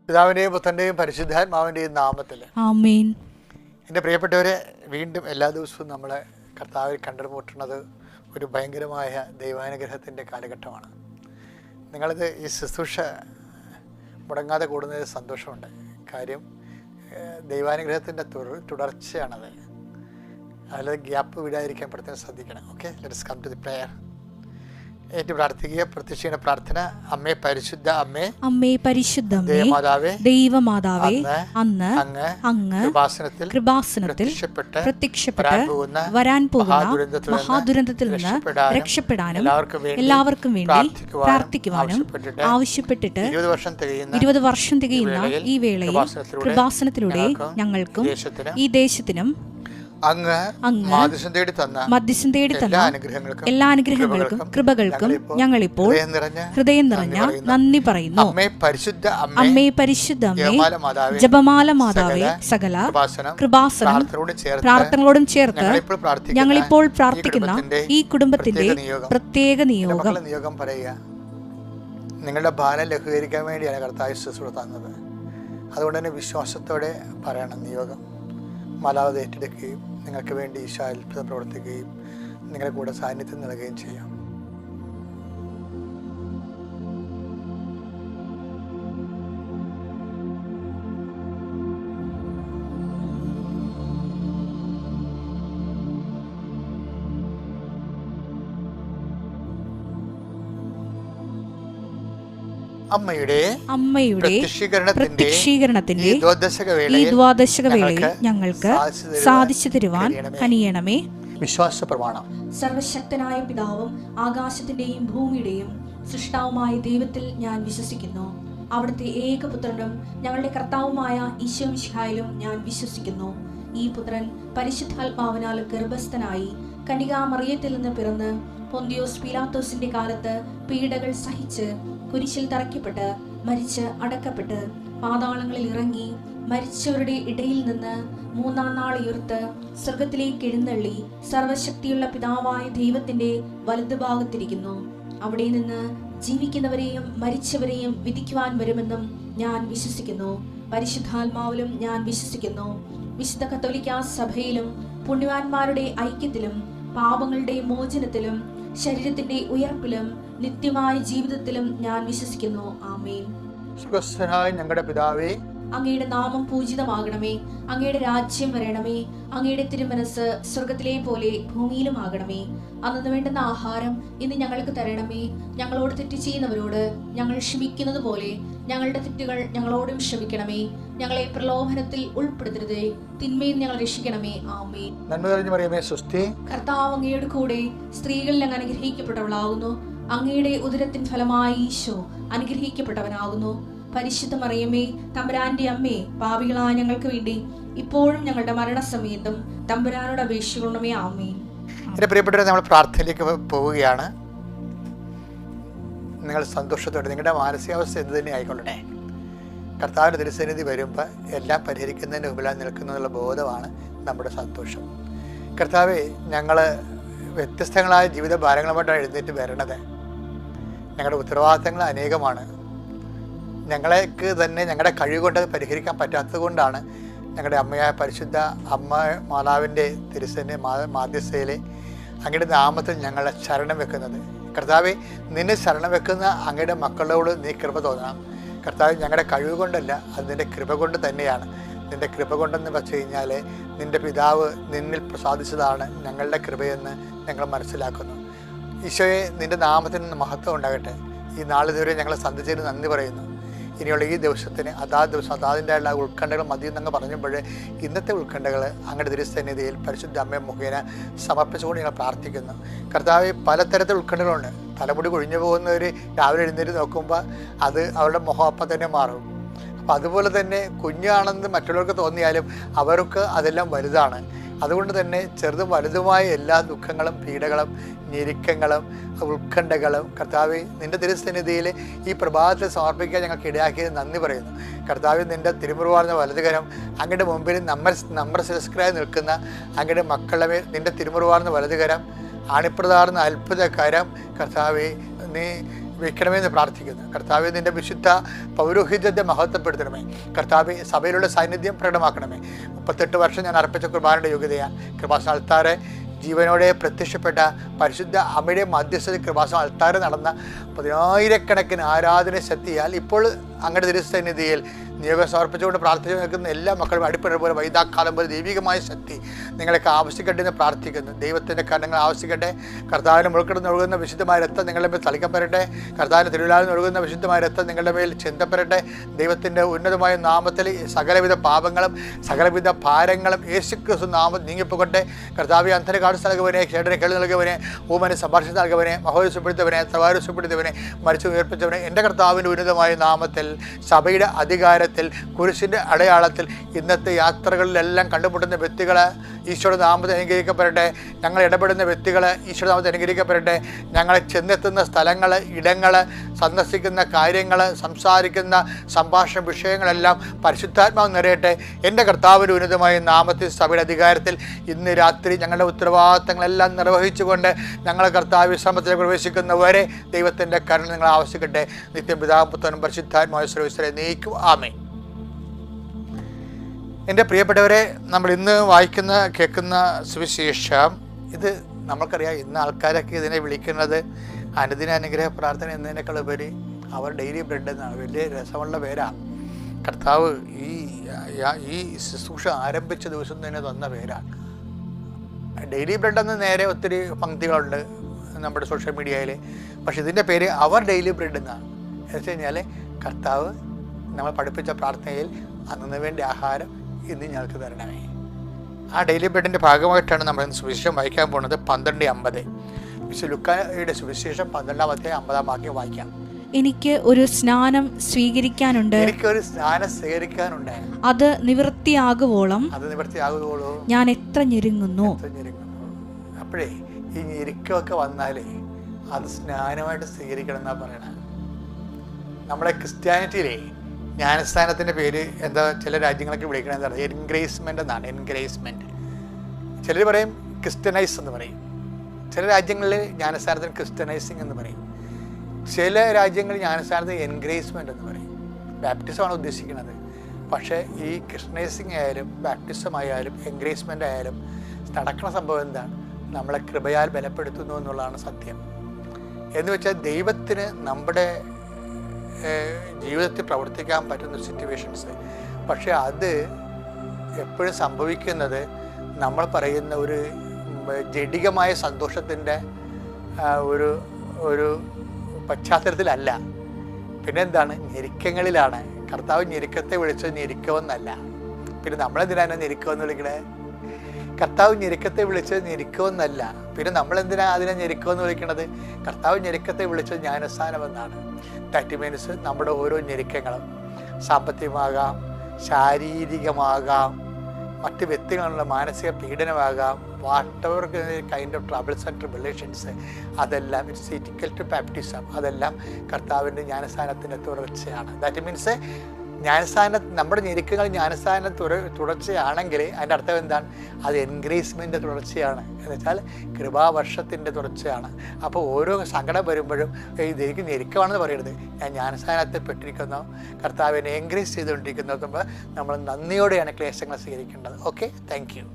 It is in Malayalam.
പിതാവിൻ്റെയും പുത്രൻ്റെയും പരിശുദ്ധാത്മാവിൻ്റെയും നാമത്തിൽ ആമേൻ. എൻ്റെ പ്രിയപ്പെട്ടവരെ, വീണ്ടും എല്ലാ ദിവസവും നമ്മളെ കർത്താവിൽ കണ്ടുമുട്ടുന്നത് ഒരു ഭയങ്കരമായ ദൈവാനുഗ്രഹത്തിൻ്റെ കാലഘട്ടമാണ്. നിങ്ങളിത് ഈ ശുശ്രൂഷ മുടങ്ങാതെ കൂടുന്നതിൽ സന്തോഷമുണ്ട്. കാര്യം ദൈവാനുഗ്രഹത്തിൻ്റെ തുടർച്ചയാണത്. അതിൽ ഗ്യാപ്പ് വിടാതിരിക്കാൻ പ്രത്യേകം ശ്രദ്ധിക്കണം. Okay, let's come to the prayer. ഏറ്റു പ്രാർത്ഥിക്കുക. പ്രത്യക്ഷീണ പ്രാർത്ഥന. അമ്മേ പരിശുദ്ധ അമ്മേ, അമ്മേ പരിശുദ്ധ ദൈവമാതാവേ, ദൈവമാതാവേ, അന്ന് അങ്ങ് കൃപാസനത്തിൽ പ്രത്യക്ഷപ്പെട്ട് വരാൻ പോകുന്ന മഹാദുരന്തത്തിൽ നിന്ന് രക്ഷപ്പെടാനും എല്ലാവർക്കും വേണ്ടി പ്രാർത്ഥിക്കുവാനും ആവശ്യപ്പെട്ടിട്ട് 20 വർഷം തികയുന്ന ഈ വേളയിൽ കൃപാസനത്തിലൂടെ ഞങ്ങൾക്കും ഈ ദേശത്തിനും അങ്ങ് മധ്യസ്ഥം തേടി തന്ന എല്ലാ അനുഗ്രഹങ്ങൾക്കും കൃപകൾക്കും ഞങ്ങളിപ്പോൾ ഹൃദയം നിറഞ്ഞ നന്ദി പറയുന്നു. അമ്മേ പരിശുദ്ധ അമ്മേ, ജപമാല മാതാവേ, സകല കൃപാസനം പ്രാർത്ഥനകളോടും ചേർത്ത് ഞങ്ങളിപ്പോൾ പ്രാർത്ഥിക്കുന്ന ഈ കുടുംബത്തിന്റെ പ്രത്യേക നിയോഗം പറയുക. നിങ്ങളുടെ ഭാരം ലഘൂകരിക്കാൻ വേണ്ടിയാണ് കർത്താവ് ശുശ്രൂഷ തന്നത്. അതുകൊണ്ട് തന്നെ വിശ്വാസത്തോടെ പറയണം നിയോഗം. മാലാവത് ഏറ്റെടുക്കുകയും നിങ്ങൾക്ക് വേണ്ടി ഈശോ അത്ഭുതം പ്രവർത്തിക്കുകയും നിങ്ങളുടെ കൂടെ സാന്നിധ്യം നൽകുകയും ചെയ്യാം. അമ്മയുടെ പ്രത്യക്ഷീകരണത്തിന്റെ ഈ ദ്വാദശക വേളയിൽ ഞങ്ങൾക്ക് സാധിച്ചു തരുവാൻ കനിയണമേ. വിശ്വാസ പ്രമാണം. സർവശക്തനായ പിതാവും ആകാശത്തിന്റെയും ഭൂമിയുടെയും സൃഷ്ടാവുമായ ദൈവത്തിൽ ഞാൻ വിശ്വസിക്കുന്നു. അവിടുത്തെ ഏകപുത്രനും ഞങ്ങളുടെ കർത്താവുമായ ഈശോ മിശിഹായിലും ഞാൻ വിശ്വസിക്കുന്നു. ഈ പുത്രൻ പരിശുദ്ധാത്മാവിനാൽ ഗർഭസ്ഥനായി കന്യകാമറിയത്തിൽ നിന്ന് പിറന്ന് പൊന്തിയോസ് പീലാത്തോസിന്റെ കാലത്ത് പീഡകൾ സഹിച്ച് കുരിശിൽ തറയ്ക്കപ്പെട്ട് മരിച്ച് അടക്കപ്പെട്ട് പാതാളങ്ങളിൽ ഇറങ്ങി മരിച്ചവരുടെ ഇടയിൽ നിന്ന് 3-ാം നാൾ ഉയർത്ത് സ്വർഗത്തിലേക്ക് എഴുന്നള്ളി സർവശക്തിയുള്ള പിതാവായ ദൈവത്തിന്റെ വലതുഭാഗത്തിരിക്കുന്നു. അവിടെ നിന്ന് ജീവിക്കുന്നവരെയും മരിച്ചവരെയും വിധിക്കുവാൻ വരുമെന്നും ഞാൻ വിശ്വസിക്കുന്നു. പരിശുദ്ധാത്മാവിലും ഞാൻ വിശ്വസിക്കുന്നു. വിശുദ്ധ കത്തോലിക്കാ സഭയിലും പുണ്യവാന്മാരുടെ ഐക്യത്തിലും പാപങ്ങളുടെ മോചനത്തിലും ശരീരത്തിന്റെ ഉയർപ്പിലും നിത്യമായ ജീവിതത്തിലും ഞാൻ വിശ്വസിക്കുന്നു. ആമേൻ. സ്വർഗ്ഗസ്ഥനായ ഞങ്ങളുടെ പിതാവേ, അങ്ങയുടെ നാമം പൂജിതമാകണമേ. അങ്ങയുടെ രാജ്യം വരണമേ. അങ്ങയുടെ തിരുമനസ് സ്വർഗത്തിലെ പോലെ ഭൂമിയിലും ആകണമേ. അന്നു വേണ്ടുന്ന ആഹാരം ഇന്ന് ഞങ്ങൾക്ക് തരണമേ. ഞങ്ങളോട് തെറ്റ് ചെയ്യുന്നവരോട് ഞങ്ങൾ ക്ഷമിക്കുന്നത് പോലെ ഞങ്ങളുടെ തെറ്റുകൾ ഞങ്ങളോടും ക്ഷമിക്കണമേ. ഞങ്ങളെ പ്രലോഭനത്തിൽ ഉൾപ്പെടുത്തരുതേ, തിന്മയിൽ ഞങ്ങൾ രക്ഷിക്കണമേ. ആമേൻ. നന്മ നിറഞ്ഞ മറിയമേ, സ്വസ്തി. കർത്താവ് അങ്ങയുടെ കൂടെ സ്ത്രീകളിൽ അങ്ങ് അനുഗ്രഹിക്കപ്പെട്ടവളാകുന്നു. അങ്ങയുടെ ഉദരത്തിൻ ഫലമായി ഈശോ അനുഗ്രഹിക്കപ്പെട്ടവനാകുന്നു. പരിശുദ്ധ മറിയമേ, തമ്പുരാന്റെ അമ്മേ, പാപികളായ ഞങ്ങൾക്ക് വേണ്ടി ഇപ്പോഴും ഞങ്ങളുടെ മരണസമയത്തും തമ്പുരാനോട് അപേക്ഷിക്കണമേ. ആമേൻ. എൻ്റെ പ്രിയപ്പെട്ടവരെ, നമ്മൾ പ്രാർത്ഥനയിലേക്ക് പോവുകയാണ്. നിങ്ങൾ സന്തോഷത്തോടെ നിങ്ങളുടെ മാനസികാവസ്ഥ എന്ത് തന്നെ ആയിക്കൊള്ളട്ടെ, കർത്താവിൻ്റെ തിരുസന്നിധി വരുമ്പോൾ എല്ലാം പരിഹരിക്കുന്നതിന് മുമ്പിലാണ് നിൽക്കുന്നതിനുള്ള ബോധമാണ് നമ്മുടെ സന്തോഷം. കർത്താവെ, ഞങ്ങൾ വ്യത്യസ്തങ്ങളായ ജീവിത ഭാരങ്ങളുമായിട്ടാണ് എഴുന്നേറ്റ് വരണത്. ഞങ്ങളുടെ ഉത്തരവാദിത്തങ്ങൾ അനേകമാണ്. ഞങ്ങൾക്ക് തന്നെ ഞങ്ങളുടെ കഴിവ് കൊണ്ട് പരിഹരിക്കാൻ പറ്റാത്തത് കൊണ്ടാണ് ഞങ്ങളുടെ അമ്മയായ പരിശുദ്ധ അമ്മ മാതാവിൻ്റെ മാധ്യസ്ഥയിൽ അങ്ങയുടെ നാമത്തിൽ ഞങ്ങളെ ശരണം വെക്കുന്നത്. കർത്താവെ, നിന്നെ ശരണം വെക്കുന്ന അങ്ങയുടെ മക്കളോട് നീ കൃപ തോന്നണം. കർത്താവ്, ഞങ്ങളുടെ കഴിവ് കൊണ്ടല്ല, അത് നിൻ്റെ കൃപ കൊണ്ട് തന്നെയാണ്. നിൻ്റെ കൃപ കൊണ്ടെന്ന് വെച്ച് കഴിഞ്ഞാൽ നിൻ്റെ പിതാവ് നിന്നിൽ പ്രസാദിച്ചതാണ് ഞങ്ങളുടെ കൃപയെന്ന് ഞങ്ങൾ മനസ്സിലാക്കുന്നു. ഈശോയെ, നിൻ്റെ നാമത്തിന് മഹത്വം ഉണ്ടാകട്ടെ. ഈ നാളിതുവരെ ഞങ്ങളെ സന്ധിച്ചതിന് നന്ദി പറയുന്നു. ഇനിയുള്ള ഈ ദിവസത്തിന് അതാത് ദിവസം അതാതിൻ്റെയുള്ള ഉത്കണ്ഠകൾ മതി എന്നങ്ങ് പറഞ്ഞപ്പോൾ ഇന്നത്തെ ഉത്കണ്ഠകൾ അങ്ങയുടെ തിരുസന്നിധിയിൽ പരിശുദ്ധ അമ്മ മുഖേന സമർപ്പിച്ചുകൊണ്ട് ഞങ്ങൾ പ്രാർത്ഥിക്കുന്നു. കർത്താവ്, പലതരത്തിൽ ഉത്കണ്ഠകളുണ്ട്. തലമുടി കൊഴിഞ്ഞു പോകുന്നവർ രാവിലെ എഴുന്നേറ്റ് നോക്കുമ്പോൾ അത് അവരുടെ മുഖം അപ്പം തന്നെ മാറും. അപ്പം അതുപോലെ തന്നെ കുഞ്ഞാണെന്ന് മറ്റുള്ളവർക്ക് തോന്നിയാലും അവർക്ക് അതെല്ലാം വലുതാണ്. അതുകൊണ്ട് തന്നെ ചെറുതും വലുതുമായ എല്ലാ ദുഃഖങ്ങളും പീഡകളും ഞെരുക്കങ്ങളും ഉത്കണ്ഠകളും കർത്താവെ, നിൻ്റെ തിരുസന്നിധിയിൽ ഈ പ്രഭാതത്തിൽ സമർപ്പിക്കാൻ ഞങ്ങൾക്ക് ഇടയാക്കിയത് നന്ദി പറയുന്നു. കർത്താവെ, നിൻ്റെ തിരുമുറിവാർന്ന വലതുകരം അങ്ങയുടെ മുമ്പിൽ നമ്മൾ ശിരസ്കരായി നിൽക്കുന്ന അങ്ങയുടെ മക്കളുടെ മേൽ നിൻ്റെ തിരുമുറിവാർന്ന വലതുകരം, ആണിപ്രതാർന്ന അത്ഭുതകരം കർത്താവെ, നീ വെക്കണമെന്ന് പ്രാർത്ഥിക്കുന്നു. കർത്താവെ, നിൻ്റെ വിശുദ്ധ പൗരോഹിത്യത്തെ മഹത്വപ്പെടുത്തണമേ. കർത്താവെ, സഭയിലുള്ള സാന്നിധ്യം പ്രകടമാക്കണമേ. 38 വർഷം ഞാൻ അർപ്പിച്ച കുർബാനയുടെ യോഗ്യതയാണ്. കൃപാസന അൾത്താറെ ജീവനോടെ പ്രത്യക്ഷപ്പെട്ട പരിശുദ്ധ അമ്മയുടെ മധ്യസ്ഥത കൃപാസന അൾത്താറ് നടന്ന 10,000-കണക്കിന് ആരാധന ശക്തിയാൽ ഇപ്പോൾ അങ്ങയുടെ തിരുസന്നിധിയിൽ നിയോഗം സമർപ്പിച്ചുകൊണ്ട് പ്രാർത്ഥിച്ചു നിൽക്കുന്ന എല്ലാ മക്കളും അടിപ്പഴ പോലെ വൈതാക്കാലം പോലെ ദൈവികമായ ശക്തി നിങ്ങളൊക്കെ ആവശ്യിക്കട്ടെ എന്ന് പ്രാർത്ഥിക്കുന്നു. ദൈവത്തിൻ്റെ കരണങ്ങൾ ആവശ്യിക്കട്ടെ. കർത്താവിന് മുൾക്കിടന്ന് ഒഴുകുന്ന വിശുദ്ധമായ രക്തം നിങ്ങളുടെ മേൽ തളിക്കപ്പെടട്ടെ. കർത്താവിന് തിരുവിലാവിൽ ഒഴുകുന്ന വിശുദ്ധമായ രക്തം നിങ്ങളുടെ മേൽ ചിന്തപ്പെടട്ടെ. ദൈവത്തിൻ്റെ ഉന്നതമായ നാമത്തിൽ സകലവിധ പാപങ്ങളും സകലവിധ ഭാരങ്ങളും യേശുക്രിസ്തു നാമം നീങ്ങിപ്പോകട്ടെ. കർത്താവ് അന്ധന് കാണിച്ചു നൽകുവനെ, ക്ഷേടനെ കേളി നൽകുവനെ, ഊമന് സംഭാഷണം നൽകുവനെ, മഹോത്സവപ്പെടുത്തവനെ, സവാരുസപ്പെടുത്തവനെ, മരിച്ചു ഉയർപ്പിച്ചവനെ, എൻ്റെ കർത്താവിൻ്റെ ഉന്നതമായ നാമത്തിൽ സഭയുടെ അധികാരത്തിൽ കുരിശിൻ്റെ അടയാളത്തിൽ ഇന്നത്തെ യാത്രകളിലെല്ലാം കണ്ടുമുട്ടുന്ന വ്യക്തികൾ ഈശോയുടെ നാമത്തിൽ അനുഗ്രഹിക്കപ്പെടട്ടെ. ഞങ്ങൾ ഇടപെടുന്ന വ്യക്തികൾ ഈശോയുടെ നാമത്തിൽ അനുഗ്രഹിക്കപ്പെടട്ടെ. ഞങ്ങളെ ചെന്നെത്തുന്ന സ്ഥലങ്ങൾ, ഇടങ്ങൾ, സന്ദർശിക്കുന്ന കാര്യങ്ങൾ, സംസാരിക്കുന്ന സംഭാഷണ വിഷയങ്ങളെല്ലാം പരിശുദ്ധാത്മാവ് നിറയട്ടെ. എൻ്റെ കർത്താവിൻ്റെ ഉന്നതമായ നാമത്തിൽ സഭയുടെ അധികാരത്തിൽ ഇന്ന് രാത്രി ഞങ്ങളുടെ ഉത്തരവാദിത്തങ്ങളെല്ലാം നിർവഹിച്ചുകൊണ്ട് ഞങ്ങളെ കർത്താവ് വിശ്രമത്തിലേക്ക് പ്രവേശിക്കുന്നവരെ ദൈവത്തിൻ്റെ കരുണ നിങ്ങൾ ആവശ്യിക്കട്ടെ. നിത്യം പിതാവും പുത്രനും പരിശുദ്ധാത്മാവുമായ സർവ്വീശ്വരെ നീക്കും. ആമേൻ. എൻ്റെ പ്രിയപ്പെട്ടവരെ, നമ്മൾ ഇന്ന് വായിക്കുന്ന കേൾക്കുന്ന സുവിശേഷം, ഇത് നമുക്കറിയാം. ഇന്ന് ആൾക്കാരൊക്കെ ഇതിനെ വിളിക്കുന്നത് അനുദിന അനുഗ്രഹ പ്രാർത്ഥന എന്നതിനേക്കാൾ ഉപരി അവർ ഡെയിലി ബ്രെഡ് എന്നാണ്. വലിയ രസമുള്ള പേരാണ്. കർത്താവ് ഈ ശുശ്രൂഷ ആരംഭിച്ച ദിവസം തന്നെ തന്ന പേരാണ്. ഡെയിലി ബ്രെഡ് എന്ന് നേരെ ഒത്തിരി പങ്ക്തികളുണ്ട് നമ്മുടെ സോഷ്യൽ മീഡിയയിൽ. പക്ഷെ ഇതിൻ്റെ പേര് അവർ ഡെയിലി ബ്രെഡ് എന്നാണ്. എന്ന് വെച്ച് കഴിഞ്ഞാൽ കർത്താവ് നമ്മൾ പഠിപ്പിച്ച പ്രാർത്ഥനയിൽ അന്നു വേണ്ട ആഹാരം ഇന്ന് ഞങ്ങൾക്ക് തരണമേ. ആ ഡെയിലി ബ്രെഡിൻ്റെ ഭാഗമായിട്ടാണ് നമ്മൾ ഇന്ന് സുവിശേഷം വായിക്കാൻ പോകുന്നത്. 12:50 വിശുദ്ധ ലൂക്കായുടെ സുവിശേഷം 12-50 വാക്യം വായിക്കാം. എനിക്ക് ഒരു സ്നാനം സ്വീകരിക്കാനുണ്ട്. എനിക്കൊരു സ്നാനം സ്വീകരിക്കാനുണ്ട്. അത് നിവൃത്തിയാകുവോളം ഞാൻ എത്ര ഞെരുങ്ങുന്നു. അപ്പോഴേ ഈ ഞെരുക്കമൊക്കെ വന്നാലേ അത് സ്നാനമായിട്ട് സ്വീകരിക്കണം എന്നാ പറയണത്. നമ്മുടെ ക്രിസ്ത്യാനിറ്റിയിലെ ജ്ഞാനസ്ഥാനത്തിൻ്റെ പേര് എന്താ ചില രാജ്യങ്ങളൊക്കെ വിളിക്കണത് എന്താണ്? എൻഗ്രേസ്മെൻ്റ് എന്നാണ്. എൻഗ്രേസ്മെൻറ്റ്. ചിലർ പറയും ക്രിസ്ത്യനൈസ് എന്ന് പറയും. ചില രാജ്യങ്ങളിൽ ജ്ഞാനസ്ഥാനത്തിന് ക്രിസ്ത്യനൈസിങ് എന്ന് പറയും. ചില രാജ്യങ്ങളിൽ ജ്ഞാനസ്ഥാനത്തിന് എൻഗ്രേസ്മെൻ്റ് എന്ന് പറയും. ബാപ്റ്റിസമാണ് ഉദ്ദേശിക്കുന്നത്. പക്ഷേ ഈ ക്രിസ്ത്യനൈസിങ് ആയാലും ബാപ്റ്റിസം ആയാലും എൻഗ്രേസ്മെൻ്റ് ആയാലും നടക്കുന്ന സംഭവം എന്താണ്? നമ്മളെ കൃപയാൽ ബലപ്പെടുത്തുന്നു എന്നുള്ളതാണ് സത്യം. എന്ന് വെച്ചാൽ ദൈവത്തിന് നമ്മുടെ ജീവിതത്തിൽ പ്രവർത്തിക്കാൻ പറ്റുന്ന സിറ്റുവേഷൻസ്. പക്ഷെ അത് എപ്പോഴും സംഭവിക്കുന്നത് നമ്മൾ പറയുന്ന ഒരു ജഡികമായ സന്തോഷത്തിൻ്റെ ഒരു പശ്ചാത്തലത്തിലല്ല. പിന്നെന്താണ്? ഞെരുക്കങ്ങളിലാണ്. കർത്താവ് ഞെരുക്കത്തെ വിളിച്ചത് ഞെരുക്കമെന്നല്ല. പിന്നെ നമ്മളെന്തിനാണ് ഞെരുക്കമെന്ന് വിളിക്കണേ? കർത്താവ് ഞെരുക്കത്തെ വിളിച്ചത് ഞെരുക്കമെന്നല്ല. പിന്നെ നമ്മളെന്തിനാ അതിനെ ഞെരുക്കമെന്ന് വിളിക്കണത്? കർത്താവ് ഞെരുക്കത്തെ വിളിച്ചത് ജ്ഞാനസ്ഥാനമെന്നാണ്. ദാറ്റ് മീൻസ് നമ്മുടെ ഓരോ ഞെരുക്കങ്ങളും സാമ്പത്തികമാകാം, ശാരീരികമാകാം, മറ്റ് വ്യക്തികളുള്ള മാനസിക പീഡനമാകാം, what kind of troubles and tribulations, അതെല്ലാം ഇറ്റ്സ് ഈക്വൽ ടു ബാപ്റ്റിസം. അതെല്ലാം കർത്താവിൻ്റെ ജ്ഞാനസ്ഥാനത്തിൻ്റെ തുടർച്ചയാണ്. ദാറ്റ് മീൻസ് നമ്മുടെ ഞെരുക്കങ്ങൾ ജ്ഞാനസ്ഥാനം തുടർച്ചയാണെങ്കിൽ അതിൻ്റെ അർത്ഥം എന്താണ്? അത് എൻഗ്രേസ്മെൻ്റ് തുടർച്ചയാണ്. എന്ന് വെച്ചാൽ കൃപാവർഷത്തിൻ്റെ തുടർച്ചയാണ്. അപ്പോൾ ഓരോ സങ്കടം വരുമ്പോഴും ഇതെനിക്ക് ഞെരുക്കമാണെന്ന് പറയരുത്. ഞാൻ ജ്ഞാനസ്ഥാനത്തിൽ പെട്ടിരിക്കുന്നു, കർത്താവിനെ എൻഗ്രേസ് ചെയ്തുകൊണ്ടിരിക്കുന്നത് നമ്മൾ നന്ദിയോടെയാണ് ക്ലേശങ്ങൾ സ്വീകരിക്കേണ്ടത്. Okay, thank you.